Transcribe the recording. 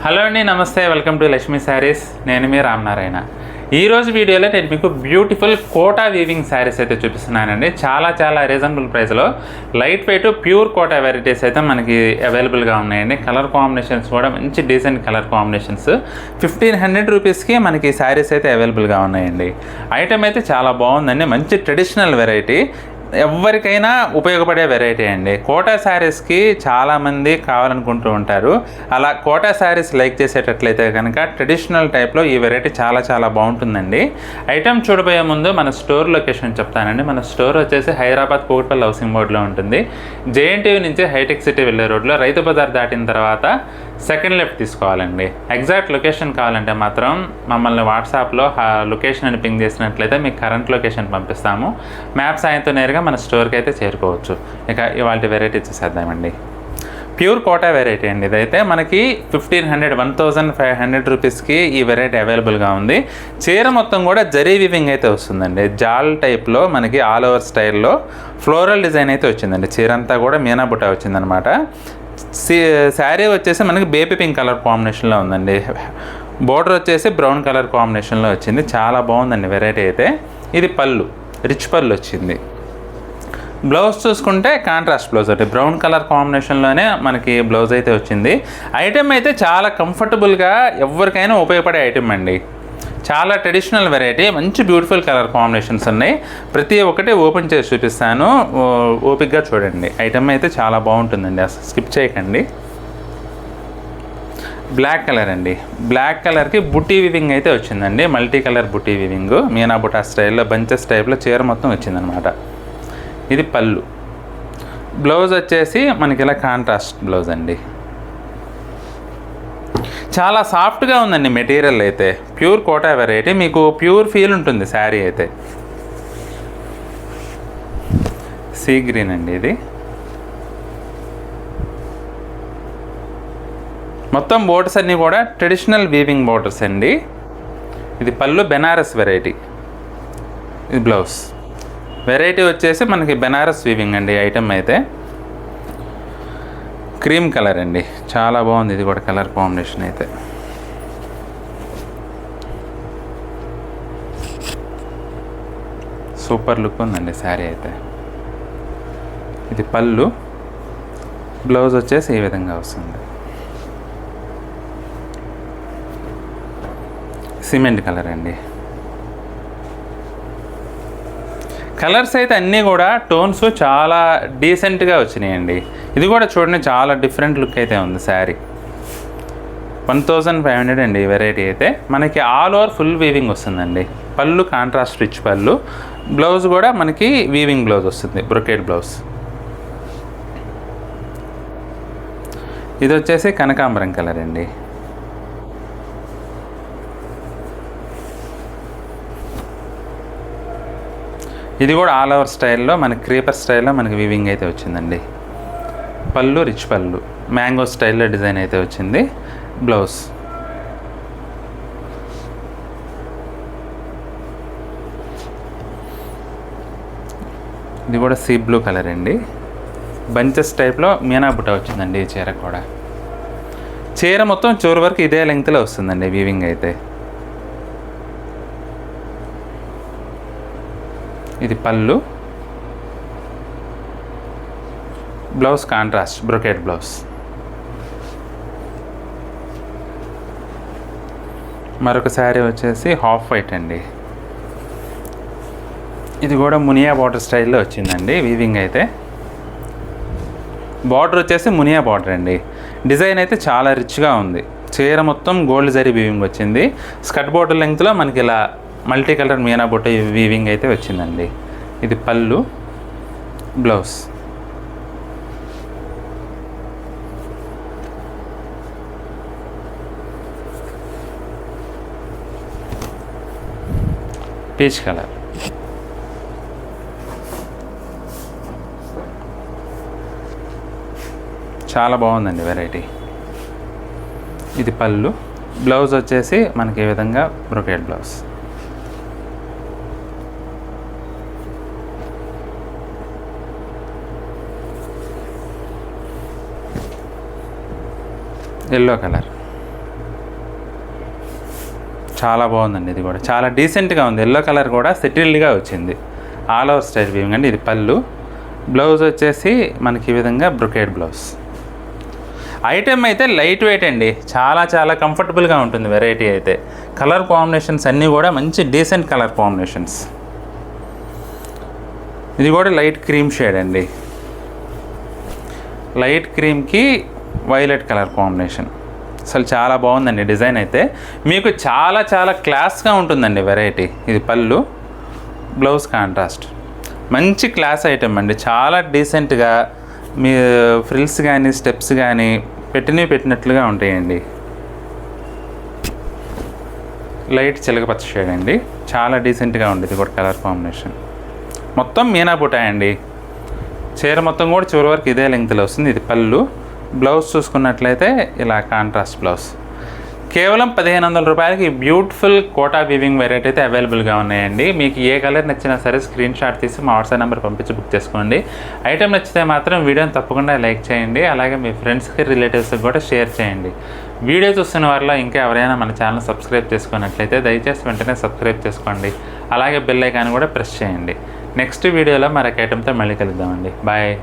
Hello అండి, నమస్తే. Welcome to Lakshmi saris. నేను మీ రామనారాయణ. ఈరోజు వీడియోలో నేను మీకు బ్యూటిఫుల్ కోటా వీవింగ్ శారీస్ అయితే చూపిస్తున్నానండి. చాలా రీజనబుల్ ప్రైస్లో light weight pure Kota varieties అయితే మనకి అవైలబుల్గా ఉన్నాయండి. కలర్ కాంబినేషన్స్ కూడా మంచి డీసెంట్ కలర్ కాంబినేషన్స్. 1500 రూపీస్కి మనకి శారీస్ అయితే అవైలబుల్గా ఉన్నాయండి. ఐటమ్ అయితే చాలా బాగుందండి. మంచి ట్రెడిషనల్ వెరైటీ, ఎవరికైనా ఉపయోగపడే వెరైటీ అండి. కోటా శారీస్కి చాలామంది కావాలనుకుంటూ ఉంటారు. అలా కోటా శారీస్ లైక్ చేసేటట్లయితే కనుక ట్రెడిషనల్ టైప్లో ఈ వెరైటీ చాలా బాగుంటుందండి. ఐటమ్ చూడబోయే ముందు మన స్టోర్ లొకేషన్ చెప్తానండి. మన స్టోర్ వచ్చేసి హైదరాబాద్ కూకట్పల్లి హౌసింగ్ బోర్డులో ఉంటుంది. జేఎన్టీయూ నుంచి హైటెక్ సిటీ వెళ్ళే రోడ్లో రైతు బజార్ దాటిన తర్వాత సెకండ్ లెఫ్ట్ తీసుకోవాలండి. ఎగ్జాక్ట్ లొకేషన్ కావాలంటే మాత్రం మమ్మల్ని వాట్సాప్లో లొకేషన్ అని పింగ్ చేసినట్లయితే మీకు కరెంట్ లొకేషన్ పంపిస్తాము. మ్యాప్ సాయంతో నేరుగా మన స్టోర్కి అయితే చేరుకోవచ్చు. ఇక ఇవాళ వెరైటీ చూసేద్దామండి. ప్యూర్ కోటా వెరైటీ అండి. ఇదైతే మనకి 1500 రూపీస్కి ఈ వెరైటీ అవైలబుల్గా ఉంది. చీర మొత్తం కూడా జరీ వీవింగ్ అయితే వస్తుందండి. జాల్ టైప్లో మనకి ఆల్ ఓవర్ స్టైల్లో ఫ్లోరల్ డిజైన్ అయితే వచ్చిందండి. చీర అంతా కూడా మీనా బుట్ట వచ్చిందనమాట. శారీ వచ్చేసి మనకి బేబీ పింక్ కలర్ కాంబినేషన్లో ఉందండి. బోర్డర్ వచ్చేసి బ్రౌన్ కలర్ కాంబినేషన్లో వచ్చింది. చాలా బాగుందండి వెరైటీ అయితే. ఇది పళ్ళు, రిచ్ పళ్ళు వచ్చింది. బ్లౌజ్ చూసుకుంటే కాంట్రాస్ట్ బ్లౌజ్ అంటే బ్రౌన్ కలర్ కాంబినేషన్లోనే మనకి బ్లౌజ్ అయితే వచ్చింది. ఐటెం అయితే చాలా కంఫర్టబుల్గా ఎవరికైనా ఉపయోగపడే ఐటెం అండి. చాలా ట్రెడిషనల్ వెరైటీ, మంచి బ్యూటిఫుల్ కలర్ కాంబినేషన్స్ ఉన్నాయి. ప్రతి ఒక్కటి ఓపెన్ చేసి చూపిస్తాను, ఓపిక్గా చూడండి. ఐటెం అయితే చాలా బాగుంటుందండి, అసలు స్కిప్ చేయకండి. బ్లాక్ కలర్ అండి. బ్లాక్ కలర్కి బుట్టి వివింగ్ అయితే వచ్చిందండి. మల్టీ కలర్ బుట్టి వివింగ్ మీనా బుట్టా స్టైల్లో బంచెస్ టైప్లో చీర మొత్తం వచ్చిందనమాట. ఇది పళ్ళు. బ్లౌజ్ వచ్చేసి మనకి ఇలా కాంట్రాస్ట్ బ్లౌజ్ అండి. చాలా సాఫ్ట్గా ఉందండి మెటీరియల్ అయితే. ప్యూర్ కోటా వెరైటీ, మీకు ప్యూర్ ఫీల్ ఉంటుంది శారీ అయితే. సీ గ్రీన్ అండి ఇది. మొత్తం బోర్డర్స్ అన్నీ కూడా ట్రెడిషనల్ వీవింగ్ బోర్డర్స్ అండి. ఇది పళ్ళు, బెనారస్ వెరైటీ. ఇది బ్లౌజ్. వెరైటీ వచ్చేసి మనకి బెనారస్ వీవింగ్ అండి. ఐటమ్ అయితే క్రీమ్ కలర్ అండి. చాలా బాగుంది ఇది కూడా కలర్ కాంబినేషన్ అయితే. సూపర్ లుక్ ఉందండి శారీ అయితే. ఇది పళ్ళు, బ్లౌజ్ వచ్చేసి ఈ విధంగా వస్తుంది. సిమెంట్ కలర్ అండి. కలర్స్ అయితే అన్నీ కూడా టోన్స్ చాలా డీసెంట్గా వచ్చినాయండి. ఇది కూడా చూడండి, చాలా డిఫరెంట్ లుక్ అయితే ఉంది శారీ. 1500 అండి ఈ వెరైటీ అయితే. మనకి ఆల్ ఓవర్ ఫుల్ వీవింగ్ వస్తుందండి. పళ్ళు కాంట్రాస్ట్ రిచ్ పళ్ళు, బ్లౌజ్ కూడా మనకి వీవింగ్ బ్లౌజ్ వస్తుంది, బ్రొకేడ్ బ్లౌజ్. ఇది వచ్చేసి కనకాంబరం కలర్ అండి. ఇది కూడా ఆల్ ఓవర్ స్టైల్లో మనకి క్రీపర్ స్టైల్లో మనకి వీవింగ్ అయితే వచ్చిందండి. పళ్ళు రిచ్ పళ్ళు, మ్యాంగో స్టైల్లో డిజైన్ అయితే వచ్చింది. బ్లౌజ్. ఇది కూడా సీ బ్లూ కలర్ అండి. బంచెస్ టైప్లో మీనా బుట్ట వచ్చిందండి ఈ చీర కూడా. చీర మొత్తం చివరి వరకు ఇదే లెంగ్త్లో వస్తుందండి వీవింగ్ అయితే. ఇది పళ్ళు, బ్లౌజ్ కాంట్రాస్ట్ బ్రొకేడ్ బ్లౌజ్. మరొక శారీ వచ్చేసి హాఫ్ వైట్ అండి. ఇది కూడా మునియా బార్డర్ స్టైల్లో వచ్చిందండి వీవింగ్ అయితే. బార్డర్ వచ్చేసి మునియా బార్డర్ అండి. డిజైన్ అయితే చాలా రిచ్గా ఉంది. చీర మొత్తం గోల్డ్ జరీ వీవింగ్ వచ్చింది. స్కర్ట్ బార్డర్ లెంగ్త్లో మనకి ఇలా మల్టీ కలర్ మీనా బుట్ట వీవింగ్ అయితే వచ్చిందండి. ఇది పళ్ళు, బ్లౌజ్. Peach colour. చాలా బాగుందండి వెరైటీ. ఇది పళ్ళు, బ్లౌజ్ వచ్చేసి మనకి ఈ విధంగా బ్రొకేడ్ బ్లౌజ్. Yellow colour. చాలా బాగుందండి. ఇది కూడా చాలా డీసెంట్గా ఉంది. ఎల్లో కలర్ కూడా సెటిల్డ్గా వచ్చింది. ఆల్ ఓవర్ స్టైల్ వీవింగ్ అండి. ఇది పళ్ళు. బ్లౌజ్ వచ్చేసి మనకి ఈ విధంగా బ్రొకేడ్ బ్లౌజ్. ఐటెం అయితే లైట్ వెయిట్ అండి. చాలా చాలా కంఫర్టబుల్గా ఉంటుంది. వెరైటీ అయితే కలర్ కాంబినేషన్స్ అన్నీ కూడా మంచి డీసెంట్ కలర్ కాంబినేషన్స్. ఇది కూడా లైట్ క్రీమ్ షేడ్ అండి. లైట్ క్రీమ్కి వైలెట్ కలర్ కాంబినేషన్. అసలు చాలా బాగుందండి. డిజైన్ అయితే మీకు చాలా చాలా క్లాస్గా ఉంటుందండి వెరైటీ. ఇది పళ్ళు, బ్లౌజ్ కాంట్రాస్ట్. మంచి క్లాస్ ఐటమ్ అండి. చాలా డీసెంట్గా మీ ఫ్రిల్స్ కానీ స్టెప్స్ కానీ పెట్టినట్లుగా ఉంటాయండి. లైట్ చిలకపచ్చ షేడ్ అండి. చాలా డీసెంట్గా ఉండేది కూడా కలర్ కాంబినేషన్. మొత్తం మీనా బుటాయండి. చీర మొత్తం కూడా చివరి వరకు ఇదే లెంగ్త్లో వస్తుంది. ఇది పళ్ళు. బ్లౌజ్ చూసుకున్నట్లయితే ఇలా కాంట్రాస్ట్ బ్లౌజ్. కేవలం 1500 రూపాయలకి బ్యూటిఫుల్ కోటా వీవింగ్ వెరైటీ అయితే అవైలబుల్గా ఉన్నాయండి. మీకు ఏ కలర్ నచ్చినా సరే స్క్రీన్ షాట్ తీసి మా వాట్సాప్ నెంబర్ పంపించి బుక్ చేసుకోండి. ఐటెం నచ్చితే మాత్రం వీడియోని తప్పకుండా లైక్ చేయండి. అలాగే మీ ఫ్రెండ్స్కి రిలేటివ్స్కి కూడా షేర్ చేయండి. వీడియో చూస్తున్న వారిలో ఇంకా ఎవరైనా మన ఛానల్ సబ్స్క్రైబ్ చేసుకున్నట్లయితే దయచేసి వెంటనే సబ్స్క్రైబ్ చేసుకోండి. అలాగే బెల్ ఐకాన్ కూడా ప్రెస్ చేయండి. నెక్స్ట్ వీడియోలో మరొక ఐటెంతో మళ్ళీ కలుద్దామండి. బాయ్.